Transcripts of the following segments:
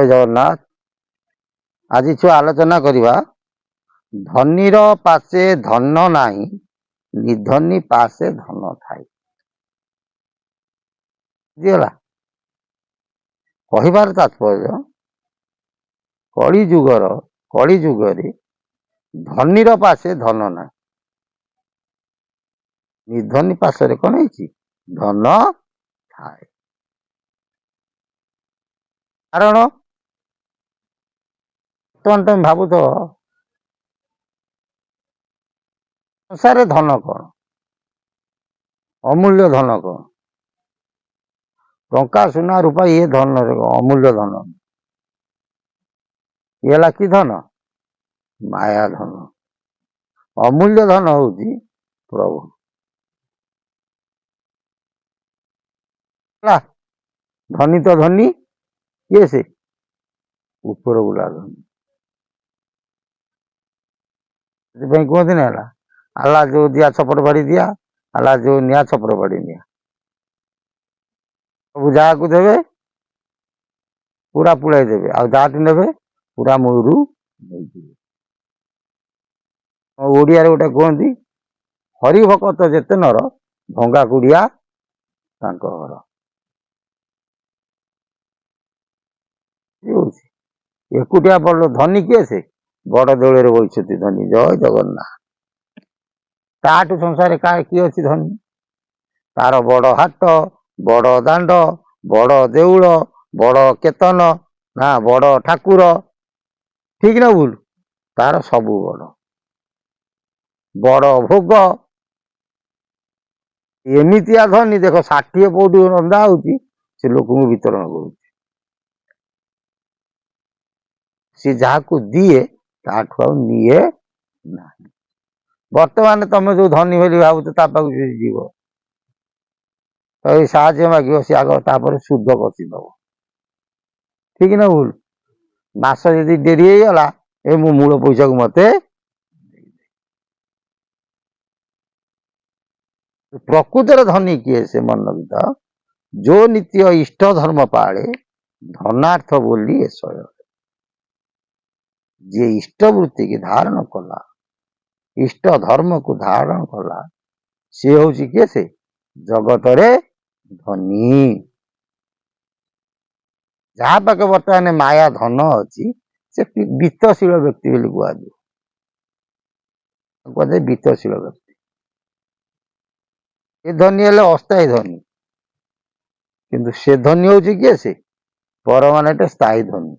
जय जगन्नाथ। आज छुआ आलोचना करवा धनीर पासे धन नाही निर्धनी पासे धन थाई। बुझीगला कहबार तात्पर्य कली जुगरे धनीर पासे धन ना निर्धनी पासरे कौन है धन थाए। कारण बर्तमान तुम भावुथ संसार धन कौन अमूल्य धन कौन टंका सुना रूपा ये धन अमूल्य धन ये कि धन माया धन अमूल्य धन हूँ प्रभु। धनी तो धनी किए से ऊपर बुला धनी कहते ना आला जो दिया छपड़ बाड़ी दिया आला जो निया छपड़ बाड़ी निया सब जहाँ को देवे पूरा पुड़ाई देवे आ जहाँ ने पूरा मूलू ओडिया गोटे कहती हरिभक्त जेते नर भंगा कुड़िया घर एकुटिया बड़ धनी किए से बड़ देउल बही धनी जय जगन्नाथ। ताठू संसार किए अच्छी धनी तार बड़ हाट बड़ दांड बड़ देउल बड़ केतन ना बड़ ठाकुर ठीक ना भूल तार सबू बड़ भोग एमितिया धनी देख 60 पौटी रंधा होती से लोक वितरण कर सी जहाँ को दिए ताठू निए ना। बर्तमान तुम जो धनी बोली भावुच पाक जीव तो साहय मांग सी आग तापर शुद्ध कषि दब ठीक ना भूल मास यदि डेरी होगा ए मो मूल पैसा को मत प्रकृतर धनी किए से मन विद जो नित्य इष्ट धर्म पाले धनार्थ बोली जे इष्ट वृत्ति की धारण कला इष्ट धर्म को धारण कला सी हूँ किए से जगत रे धनी। जहाँ पाखे बर्तमान माया धन अच्छी से वित्तशील व्यक्ति बोली कहुए वित्तशील व्यक्ति ये धनी हेले अस्थायी धनी किंतु से धनी हूँ किए से परमानेंट स्थायी धनी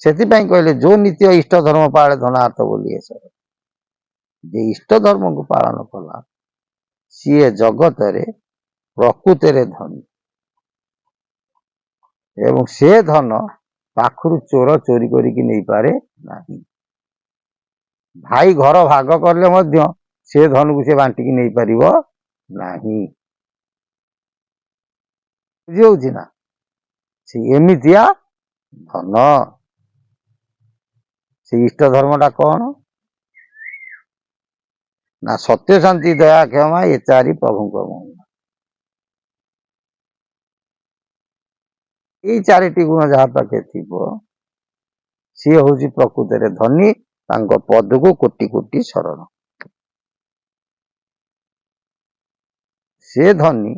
से कहले जो नित्य इष्ट धर्म पाले धनार्थ बोली जे इष्ट धर्म को पालन कला सी जगत रे प्रकृत रे धनी एवं से धन पाखरु चोर चोरी करिकी नहीं पारे नहीं। भाई घर भाग करले मध्य से धन को से बांटिकी नहीं पारिबो नहीं बुझी ना से एमितिया धन से इष्ट धर्मटा कौन ना सत्य शांति दया क्षमा ये चारि प्रभु महिमा ये चारिटी गुण जहाँ पाखे थी सी हूँ प्रकृत रे धनी पद को कोटि कोटि शरण से धनी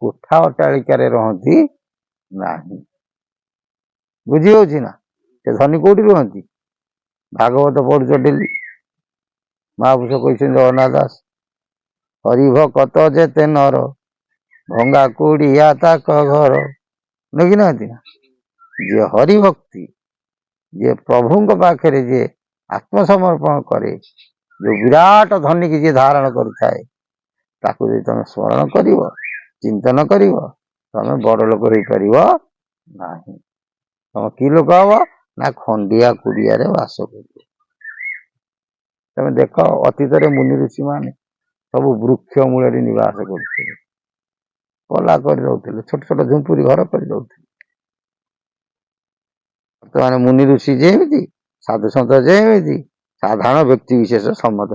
कोठा अट्टालिकार रहती नहीं बुझी हो ना से धनी कौटी रुहती भागवत पढ़ुच डेली महापुरुष कहते जगन्नाथ दास हरिभक्त जेते नर भंगा कुड़िया ताक घर लगी ना जे हरिभक्ति जे प्रभु पाखे जे आत्मसमर्पण करे जो विराट धनी की जे धारण करें ताकू जो तुम स्मरण कर चिंतन कर तुम बड़ लोक हो पार ना तुम कि लोक हम ना खंडिया कुड़िया वास कर तुम देख अतीत मुनि ऋषि मान सब वृक्ष मूल निवास करते पला कर छोट छोट झुंपुरी घर कर बर्तमान मुनि ऋषि जेमती साधु सत जेमती साधारण व्यक्ति विशेष सम्मत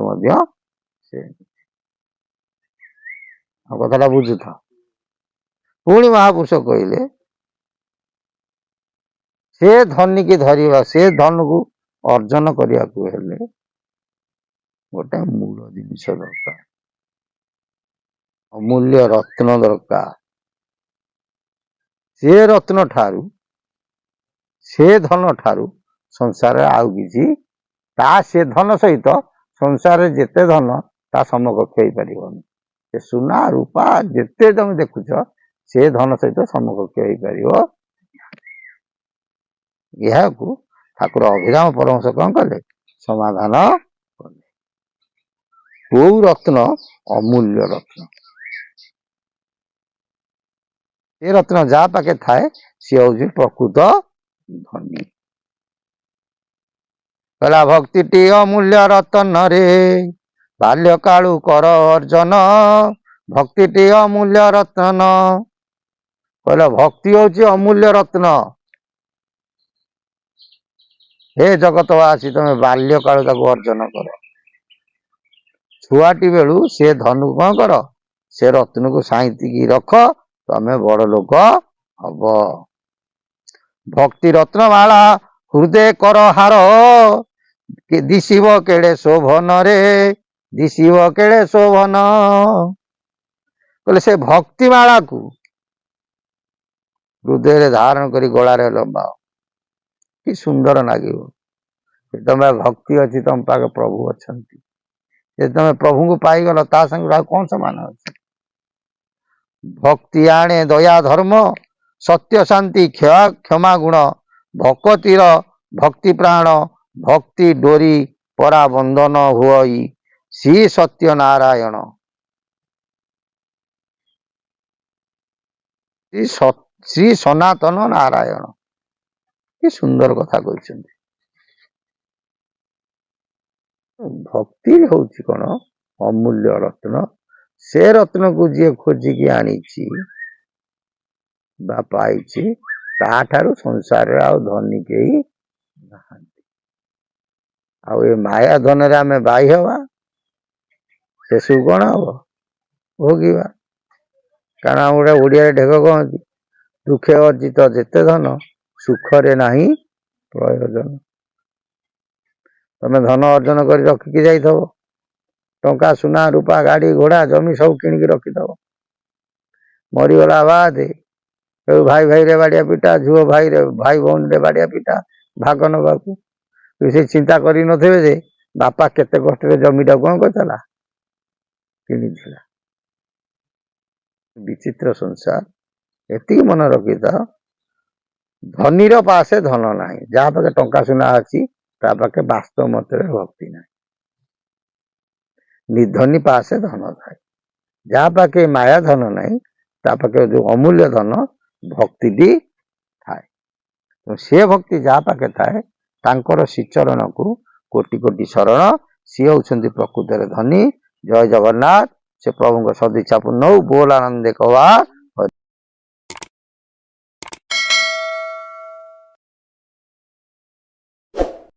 कथा बुझुथ पुणी महापुरुष कहले ସେ ଧନୀକି ଧରିବା, ସେ ଧନକୁ ଅର୍ଜନ କରିବାକୁ ହେଲେ ଗୋଟେ ମୂଳ ଜିନିଷ ଦରକାର, ଅମୂଲ୍ୟ ରତ୍ନ ଦରକାର। ସେ ରତ୍ନ ଠାରୁ, ସେ ଧନ ଠାରୁ ସଂସାରରେ ଆଉ କିଛି, ତା ସେ ଧନ ସହିତ ସଂସାରରେ ଯେତେ ଧନ ତା ସମକକ୍ଷ ହେଇପାରିବନି। ସେ ସୁନା ରୂପା ଯେତେ ତମେ ଦେଖୁଛ ସେ ଧନ ସହିତ ସମକକ୍ଷ ହେଇପାରିବ। ଏହାକୁ ଠାକୁର ଅଭିରାମ ପରମହଂସ କଣ କଲେ? ସମାଧାନ କଲେ। କୋଉ ରତ୍ନ? ଅମୂଲ୍ୟ ରତ୍ନ। ଏ ରତ୍ନ ଯାହା ପାଖେ ଥାଏ ସିଏ ହଉଛି ପ୍ରକୃତ ଧନୀ। କହିଲା ଭକ୍ତିଟି ଅମୂଲ୍ୟ ରତ୍ନରେ ବାଲ୍ୟ କାଳୁ କର ଅର୍ଜନ। ଭକ୍ତିଟି ଅମୂଲ୍ୟ ରତ୍ନ। କହିଲା ଭକ୍ତି ହଉଛି ଅମୂଲ୍ୟ ରତ୍ନ। ହେ ଜଗତବାସୀ, ତମେ ବାଲ୍ୟ କାଳୁ ତାକୁ ଅର୍ଜନ କର। ଛୁଆଟି ବେଳୁ ସେ ଧନକୁ କଣ କର? ସେ ରତ୍ନକୁ ସାଇତିକି ରଖ, ତମେ ବଡ ଲୋକ ହବ। ଭକ୍ତି ରତ୍ନମାଳା ହୃଦୟ କର ହାର, ଦିଶିବ କେଡେ ଶୋଭନରେ, ଦିଶିବ କେଡେ ଶୋଭନ। କହିଲେ ସେ ଭକ୍ତିମାଳାକୁ ହୃଦୟରେ ଧାରଣ କରି ଗଳାରେ ଲମ୍ବାଅ, କି ସୁନ୍ଦର ଲାଗିବ। ତମେ ଭକ୍ତି ଅଛି, ତମ ପାଖେ ପ୍ରଭୁ ଅଛନ୍ତି। ଯଦି ତମେ ପ୍ରଭୁଙ୍କୁ ପାଇଗଲ ତା ସାଙ୍ଗରେ ଆଉ କଣ ସମାନ ଅଛି? ଭକ୍ତି ଆଣେ ଦୟା ଧର୍ମ, ସତ୍ୟ ଶାନ୍ତି କ୍ଷମା ଗୁଣ। ଭକତିର ଭକ୍ତି ପ୍ରାଣ, ଭକ୍ତି ଡୋରି ପରା ବନ୍ଧନ ହୁଅଇ। ଶ୍ରୀ ସତ୍ୟ ନାରାୟଣ, ଶ୍ରୀ ସନାତନ ନାରାୟଣ। କି ସୁନ୍ଦର କଥା କହିଛନ୍ତି। ଭକ୍ତି ହଉଛି କଣ? ଅମୂଲ୍ୟ ରତ୍ନ। ସେ ରତ୍ନକୁ ଯିଏ ଖୋଜିକି ଆଣିଛି ବା ପାଇଛି, ତାଠାରୁ ସଂସାରରେ ଆଉ ଧନୀ କେହି ନାହାନ୍ତି। ଆଉ ଏ ମାୟା ଧନରେ ଆମେ ବାହି ହବା, ସେସବୁ କଣ ହବ? ଭୋଗିବା। କାରଣ ଗୋଟେ ଓଡିଆରେ ଢେଗ କହନ୍ତି, ଦୁଃଖେ ଅର୍ଜିତ ଯେତେ ଧନ, ସୁଖରେ ନାହିଁ ପ୍ରୟୋଜନ। ତମେ ଧନ ଅର୍ଜନ କରି ରଖିକି ଯାଇଥିବ, ଟଙ୍କା ସୁନା ରୂପା ଗାଡି ଘୋଡା ଜମି ସବୁ କିଣିକି ରଖିଥବ। ମରିଗଲା ବାଦେ ଭାଇ ଭାଇରେ ବାଡିଆ ପିଟା, ଝୁଅ ଭାଇରେ ଭାଇ ଭଉଣୀରେ ବାଡିଆ ପିଟା ଭାଗ ନବାକୁ। ସେ ଚିନ୍ତା କରିନଥିବେ ଯେ ବାପା କେତେ କଷ୍ଟରେ ଜମିଟା କଣ କରିଥିଲା, କିଣିଥିଲା। ବିଚିତ୍ର ସଂସାର। ଏତିକି ମନେ ରଖିଥାଅ, ଧନୀର ପାଶେ ଧନ ନାହିଁ। ଯାହା ପାଖେ ଟଙ୍କା ସୁନା ଅଛି ତା ପାଖେ ବାସ୍ତବ ମତରେ ଭକ୍ତି ନାହିଁ। ନିର୍ଧନୀ ପାଶେ ଧନ ଥାଏ। ଯାହା ପାଖେ ମାୟା ଧନ ନାହିଁ ତା ପାଖେ ଯୋଉ ଅମୂଲ୍ୟ ଧନ ଭକ୍ତିଟି ଥାଏ। ସେ ଭକ୍ତି ଯାହା ପାଖେ ଥାଏ ତାଙ୍କର ଶ୍ରୀଚରଣକୁ କୋଟି କୋଟି ଶରଣ। ସିଏ ହଉଛନ୍ତି ପ୍ରକୃତରେ ଧନୀ। ଜୟ ଜଗନ୍ନାଥ। ସେ ପ୍ରଭୁଙ୍କ ସଦିଚ୍ଛା ପୂର୍ଣ୍ଣ ହଉ। ବୋଲ ଆନନ୍ଦେ କବା